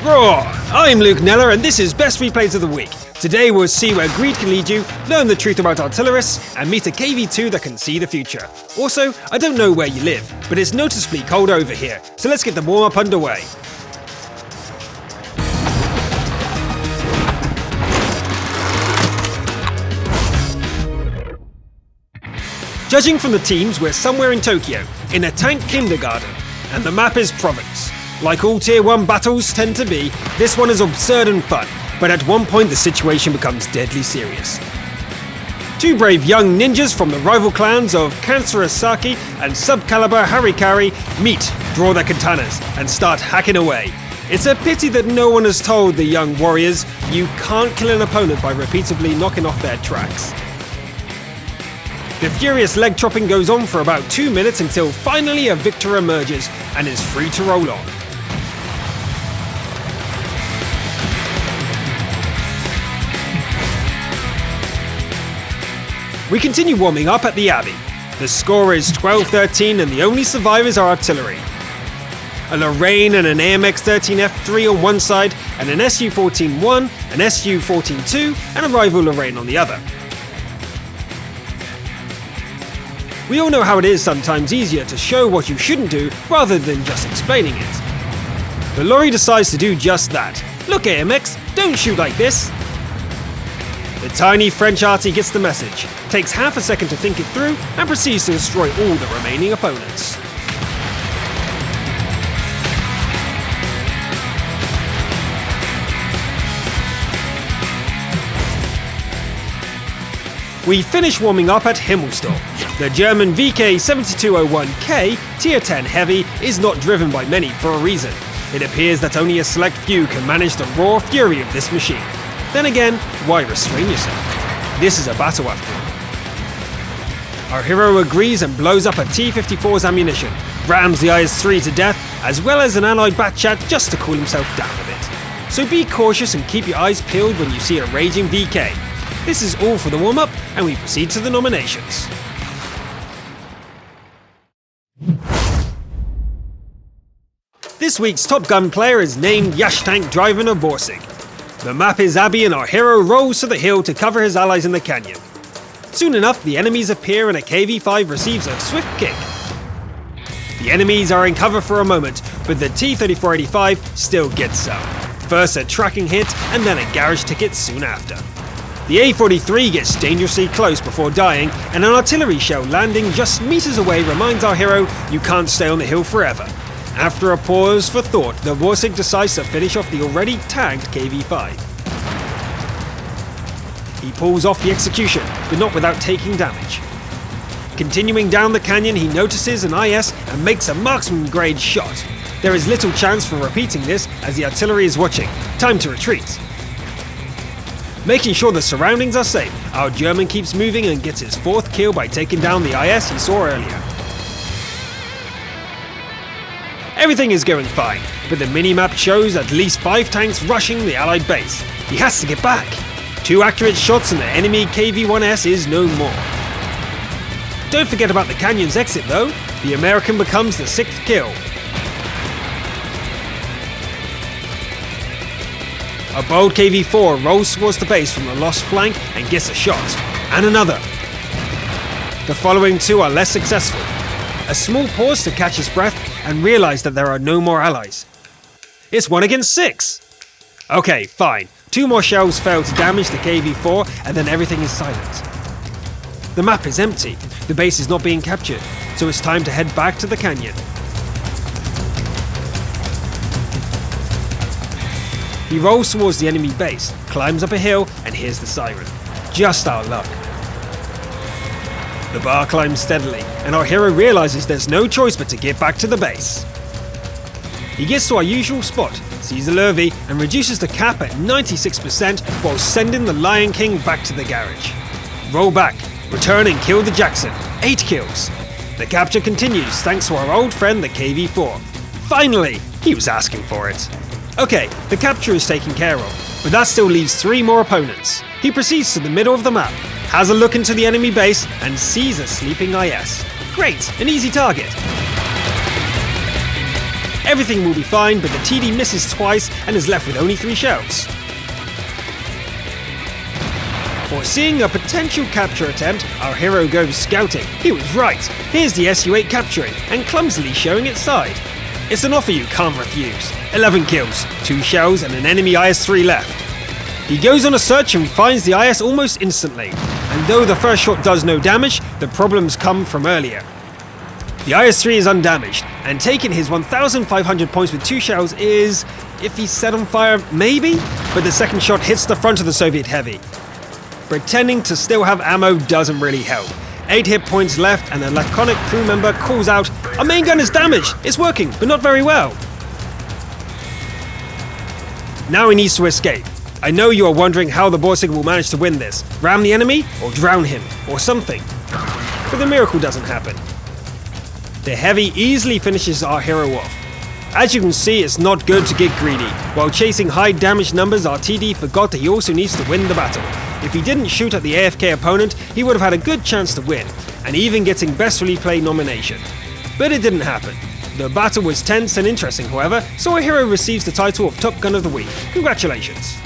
Roar! I'm Luke Neller and this is Best Replays of the Week. Today we'll see where greed can lead you, learn the truth about artillerists, and meet a KV-2 that can see the future. Also, I don't know where you live, but it's noticeably cold over here, so let's get the warm-up underway. Judging from the teams, we're somewhere in Tokyo, in a tank kindergarten, and the map is Province. Like all Tier 1 battles tend to be, this one is absurd and fun, but at one point the situation becomes deadly serious. Two brave young ninjas from the rival clans of Kansurasaki and Subcaliber Harikari meet, draw their katanas, and start hacking away. It's a pity that no one has told the young warriors you can't kill an opponent by repeatedly knocking off their tracks. The furious leg chopping goes on for about 2 minutes until finally a victor emerges and is free to roll on. We continue warming up at the Abbey. The score is 12-13 and the only survivors are artillery. A Lorraine and an AMX-13F3 on one side, and an Su-14-1, an Su-14-2, and a rival Lorraine on the other. We all know how it is sometimes easier to show what you shouldn't do rather than just explaining it. The lorry decides to do just that. Look AMX, don't shoot like this! The tiny French arty gets the message, takes half a second to think it through, and proceeds to destroy all the remaining opponents. We finish warming up at Himmelsdorf. The German VK7201K Tier 10 Heavy is not driven by many for a reason. It appears that only a select few can manage the raw fury of this machine. Then again, why restrain yourself? This is a battle after all. Our hero agrees and blows up a T-54's ammunition, rams the IS-3 to death, as well as an allied Batchat just to cool himself down a bit. So be cautious and keep your eyes peeled when you see a raging VK. This is all for the warm-up, and we proceed to the nominations. This week's Top Gun player is named Yashtank Driver Novorsig. The map is Abbey and our hero rolls to the hill to cover his allies in the canyon. Soon enough, the enemies appear and a KV-5 receives a swift kick. The enemies are in cover for a moment, but the T-3485 still gets some. First a tracking hit, and then a garage ticket soon after. The A-43 gets dangerously close before dying, and an artillery shell landing just meters away reminds our hero you can't stay on the hill forever. After a pause for thought, the Novorsig decides to finish off the already tagged KV-5. He pulls off the execution, but not without taking damage. Continuing down the canyon, he notices an IS and makes a marksman-grade shot. There is little chance for repeating this as the artillery is watching. Time to retreat. Making sure the surroundings are safe, our German keeps moving and gets his fourth kill by taking down the IS he saw earlier. Everything is going fine, but the minimap shows at least 5 tanks rushing the Allied base. He has to get back. 2 accurate shots and the enemy KV-1S is no more. Don't forget about the canyon's exit though. The American becomes the 6th kill. A bold KV-4 rolls towards the base from the lost flank and gets a shot. And another. The following 2 are less successful. A small pause to catch his breath and realize that there are no more allies. It's 1 against 6! Okay, fine. 2 more shells fail to damage the KV-4 and then everything is silent. The map is empty. The base is not being captured, so it's time to head back to the canyon. He rolls towards the enemy base, climbs up a hill, and hears the siren. Just our luck. The bar climbs steadily, and our hero realizes there's no choice but to get back to the base. He gets to our usual spot, sees the Lurvy, and reduces the cap at 96% while sending the Lion King back to the garage. Roll back, return and kill the Jackson. 8 kills. The capture continues thanks to our old friend the KV-4. Finally! He was asking for it. Okay, the capture is taken care of, but that still leaves 3 more opponents. He proceeds to the middle of the map, has a look into the enemy base, and sees a sleeping IS. Great, an easy target. Everything will be fine, but the TD misses twice and is left with only 3 shells. Foreseeing a potential capture attempt, our hero goes scouting. He was right. Here's the Su-8 capturing, and clumsily showing its side. It's an offer you can't refuse. 11 kills, 2 shells, and an enemy IS-3 left. He goes on a search and finds the IS almost instantly, and though the first shot does no damage, the problems come from earlier. The IS-3 is undamaged, and taking his 1,500 points with 2 shells is, if he's set on fire, maybe? But the second shot hits the front of the Soviet heavy. Pretending to still have ammo doesn't really help. 8 hit points left, and a laconic crew member calls out, "Our main gun is damaged! It's working, but not very well." Now he needs to escape. I know you are wondering how the Borsig will manage to win this. Ram the enemy, or drown him, or something. But the miracle doesn't happen. The heavy easily finishes our hero off. As you can see, it's not good to get greedy. While chasing high damage numbers, our TD forgot that he also needs to win the battle. If he didn't shoot at the AFK opponent, he would have had a good chance to win, and even getting Best Replay nomination. But it didn't happen. The battle was tense and interesting, however, so our hero receives the title of Top Gun of the Week. Congratulations.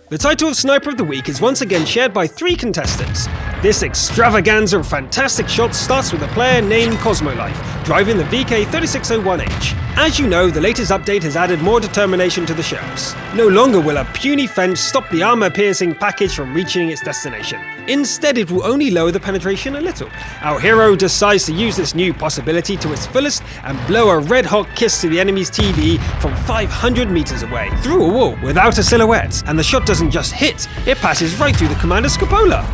The title of Sniper of the Week is once again shared by 3 contestants. This extravaganza of fantastic shots starts with a player named Cosmolife, driving the VK3601H. As you know, the latest update has added more determination to the shells. No longer will a puny fence stop the armor-piercing package from reaching its destination. Instead, it will only lower the penetration a little. Our hero decides to use this new possibility to its fullest and blow a red-hot kiss to the enemy's TD from 500 meters away, through a wall, without a silhouette. And the shot doesn't just hit, it passes right through the commander's cupola.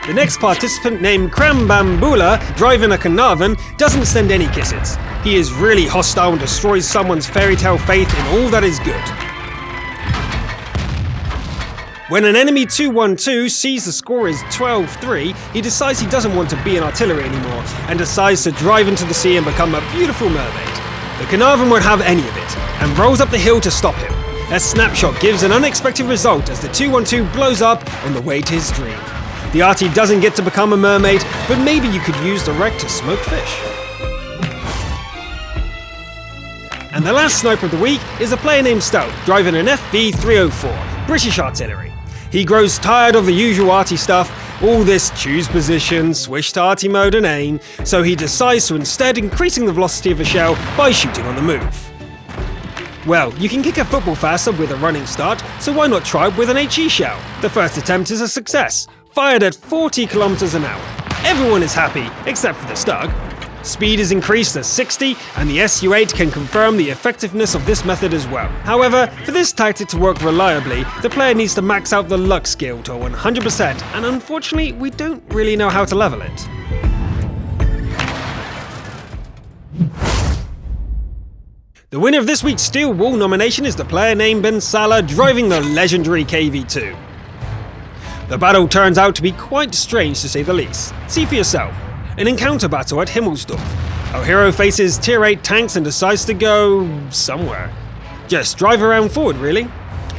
The next participant, named Krambambula, driving a Carnarvon, doesn't send any kisses. He is really hostile and destroys someone's fairy tale faith in all that is good. When an enemy 212 sees the score is 12-3, he decides he doesn't want to be an artillery anymore, and decides to drive into the sea and become a beautiful mermaid. The Carnarvon won't have any of it, and rolls up the hill to stop him. A snapshot gives an unexpected result as the 212 blows up on the way to his dream. The arty doesn't get to become a mermaid, but maybe you could use the wreck to smoke fish. And the last Sniper of the Week is a player named Stout, driving an FV304, British artillery. He grows tired of the usual arty stuff, all this choose position, switch to arty mode and aim, so he decides to instead increasing the velocity of a shell by shooting on the move. Well, you can kick a football faster with a running start, so why not try with an HE shell? The first attempt is a success, fired at 40 kilometers an hour. Everyone is happy, except for the Stug. Speed is increased to 60, and the Su-8 can confirm the effectiveness of this method as well. However, for this tactic to work reliably, the player needs to max out the luck skill to 100%, and unfortunately, we don't really know how to level it. The winner of this week's Steel Wall nomination is the player named Ben Salah, driving the legendary KV-2. The battle turns out to be quite strange to say the least. See for yourself. An encounter battle at Himmelsdorf. Our hero faces tier 8 tanks and decides to go somewhere. Just drive around forward, really.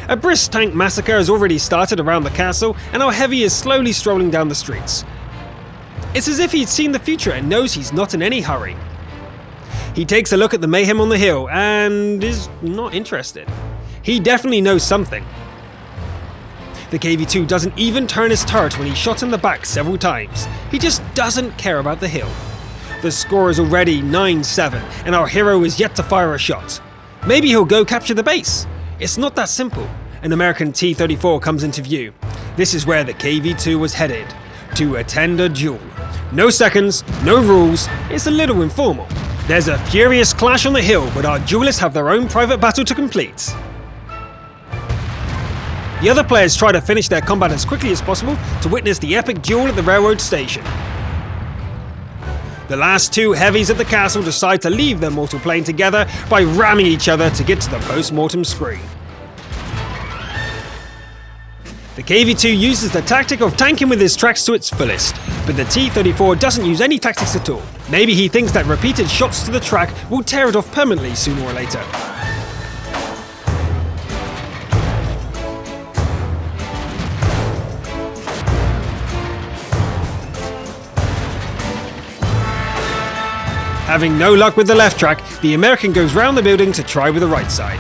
A brisk tank massacre has already started around the castle, and our heavy is slowly strolling down the streets. It's as if he'd seen the future and knows he's not in any hurry. He takes a look at the mayhem on the hill and is not interested. He definitely knows something. The KV-2 doesn't even turn his turret when he's shot in the back several times. He just doesn't care about the hill. The score is already 9-7, and our hero is yet to fire a shot. Maybe he'll go capture the base. It's not that simple. An American T-34 comes into view. This is where the KV-2 was headed, to attend a duel. No seconds, no rules, it's a little informal. There's a furious clash on the hill, but our duelists have their own private battle to complete. The other players try to finish their combat as quickly as possible to witness the epic duel at the railroad station. The last 2 heavies at the castle decide to leave their mortal plane together by ramming each other to get to the post-mortem screen. The KV-2 uses the tactic of tanking with his tracks to its fullest, but the T-34 doesn't use any tactics at all. Maybe he thinks that repeated shots to the track will tear it off permanently sooner or later. Having no luck with the left track, the American goes round the building to try with the right side.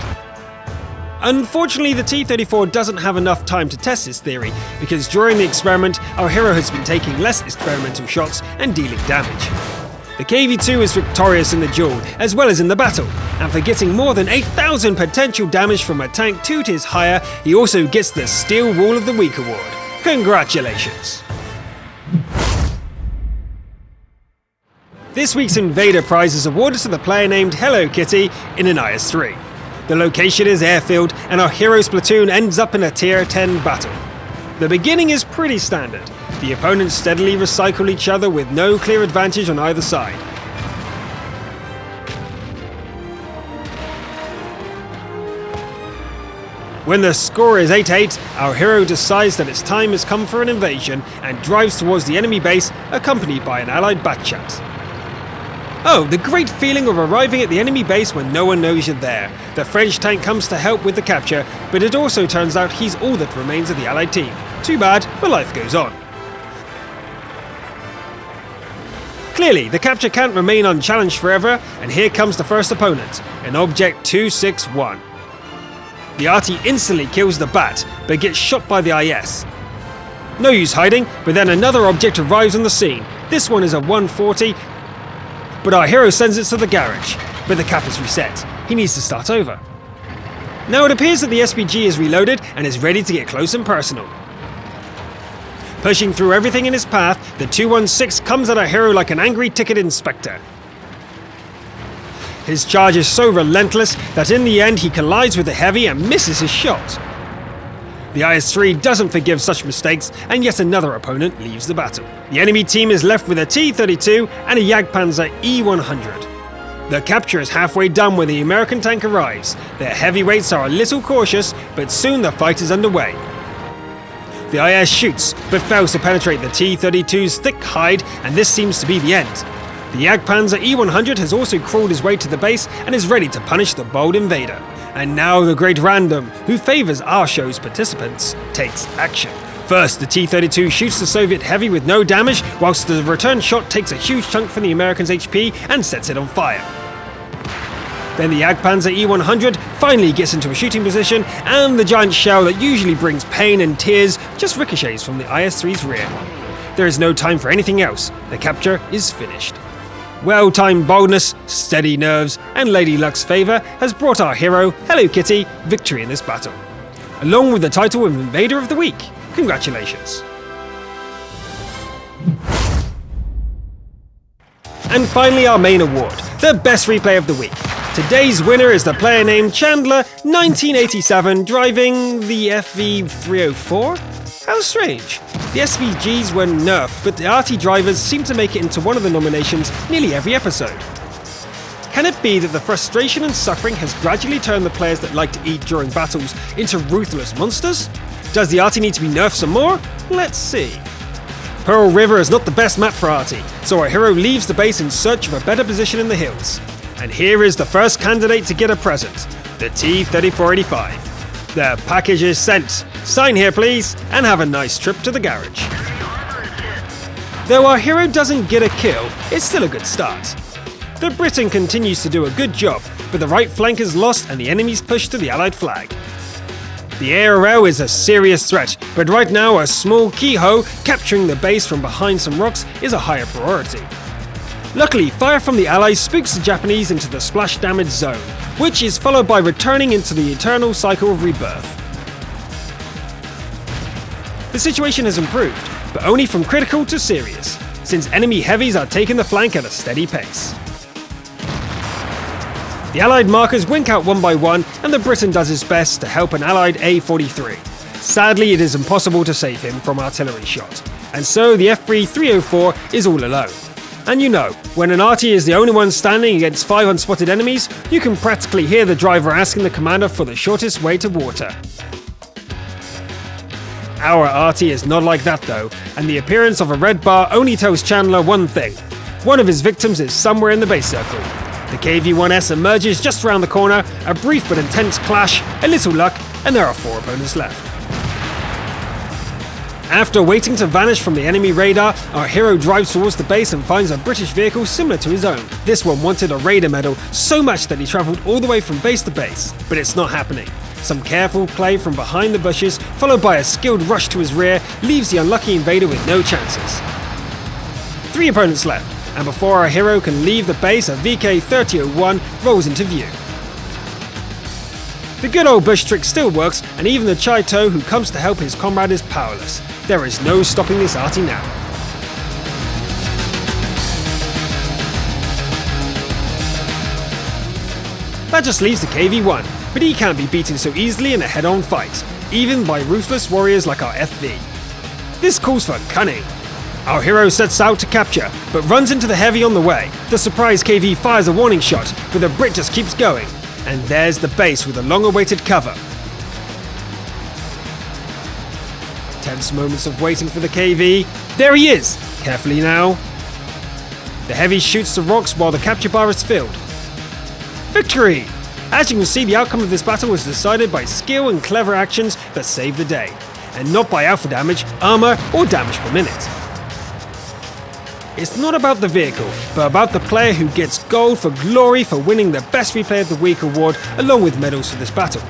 Unfortunately, the T-34 doesn't have enough time to test this theory, because during the experiment, our hero has been taking less experimental shots and dealing damage. The KV-2 is victorious in the duel, as well as in the battle, and for getting more than 8,000 potential damage from a tank 2 tiers higher, he also gets the Steel Wall of the Week award. Congratulations! This week's Invader prize is awarded to the player named Hello Kitty in an IS-3. The location is airfield, and our hero's platoon ends up in a tier 10 battle. The beginning is pretty standard. The opponents steadily recycle each other with no clear advantage on either side. When the score is 8-8, our hero decides that its time has come for an invasion and drives towards the enemy base, accompanied by an allied Batchat. Oh, the great feeling of arriving at the enemy base when no one knows you're there. The French tank comes to help with the capture, but it also turns out he's all that remains of the allied team. Too bad, but life goes on. Clearly, the capture can't remain unchallenged forever, and here comes the first opponent, an Object 261. The arty instantly kills the Bat, but gets shot by the IS. No use hiding, but then another object arrives on the scene. This one is a 140, but our hero sends it to the garage, but the cap is reset. He needs to start over. Now it appears that the SPG is reloaded and is ready to get close and personal. Pushing through everything in his path, the 216 comes at our hero like an angry ticket inspector. His charge is so relentless that in the end he collides with the heavy and misses his shot. The IS-3 doesn't forgive such mistakes, and yet another opponent leaves the battle. The enemy team is left with a T-32 and a Jagdpanzer E-100. The capture is halfway done when the American tank arrives. Their heavyweights are a little cautious, but soon the fight is underway. The IS shoots, but fails to penetrate the T-32's thick hide, and this seems to be the end. The Jagdpanzer E-100 has also crawled his way to the base and is ready to punish the bold invader. And now the great random, who favours our show's participants, takes action. First, the T-32 shoots the Soviet heavy with no damage, whilst the return shot takes a huge chunk from the American's HP and sets it on fire. Then the Jagdpanzer E-100 finally gets into a shooting position, and the giant shell that usually brings pain and tears just ricochets from the IS-3's rear. There is no time for anything else. The capture is finished. Well-timed boldness, steady nerves, and Lady Luck's favour has brought our hero, Hello Kitty, victory in this battle, along with the title of Invader of the Week. Congratulations. And finally our main award, the Best Replay of the Week. Today's winner is the player named Chandler, 1987, driving the FV304? How strange. The SVGs were nerfed, but the arty drivers seem to make it into one of the nominations nearly every episode. Can it be that the frustration and suffering has gradually turned the players that like to eat during battles into ruthless monsters? Does the arty need to be nerfed some more? Let's see. Pearl River is not the best map for arty, so our hero leaves the base in search of a better position in the hills. And here is the first candidate to get a present, the T-3485. The package is sent. Sign here please, and have a nice trip to the garage. Though our hero doesn't get a kill, it's still a good start. The Briton continues to do a good job, but the right flank is lost and the enemy's pushed to the Allied flag. The ARL is a serious threat, but right now a small Keyhoe capturing the base from behind some rocks is a higher priority. Luckily, fire from the Allies spooks the Japanese into the splash damage zone, which is followed by returning into the eternal cycle of rebirth. The situation has improved, but only from critical to serious, since enemy heavies are taking the flank at a steady pace. The Allied markers wink out one by one, and the Briton does his best to help an Allied A-43. Sadly, it is impossible to save him from artillery shot, and so the FV304 is all alone. And you know, when an arty is the only one standing against 5 unspotted enemies, you can practically hear the driver asking the commander for the shortest way to water. Our arty is not like that though, and the appearance of a red bar only tells Chandler one thing. One of his victims is somewhere in the base circle. The KV-1S emerges just around the corner, a brief but intense clash, a little luck, and there are 4 opponents left. After waiting to vanish from the enemy radar, our hero drives towards the base and finds a British vehicle similar to his own. This one wanted a Raider medal so much that he travelled all the way from base to base, but it's not happening. Some careful play from behind the bushes, followed by a skilled rush to his rear, leaves the unlucky invader with no chances. 3 opponents left, and before our hero can leave the base, a VK-3001 rolls into view. The good old bush trick still works, and even the Chaito who comes to help his comrade is powerless. There is no stopping this arty now. That just leaves the KV-1, but he can't be beaten so easily in a head-on fight, even by ruthless warriors like our FV. This calls for cunning. Our hero sets out to capture, but runs into the heavy on the way. The surprise KV fires a warning shot, but the Brit just keeps going. And there's the base with a long-awaited cover. Tense moments of waiting for the KV. There he is! Carefully now. The heavy shoots the rocks while the capture bar is filled. Victory! As you can see, the outcome of this battle was decided by skill and clever actions that saved the day, and not by alpha damage, armor, or damage per minute. It's not about the vehicle, but about the player who gets gold for glory for winning the Best Replay of the Week award, along with medals for this battle.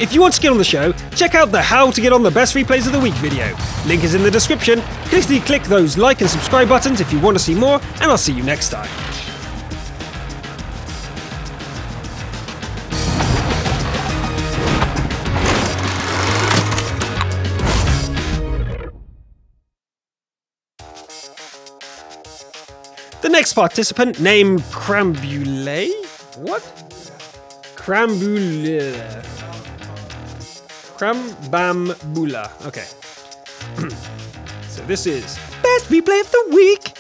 If you want to get on the show, check out the How to Get on the Best Replays of the Week video. Link is in the description. Click those like and subscribe buttons if you want to see more, and I'll see you next time. The next participant, named Crambule? What? Crambule. Crambambula. Okay. So this is Best Replay of the Week.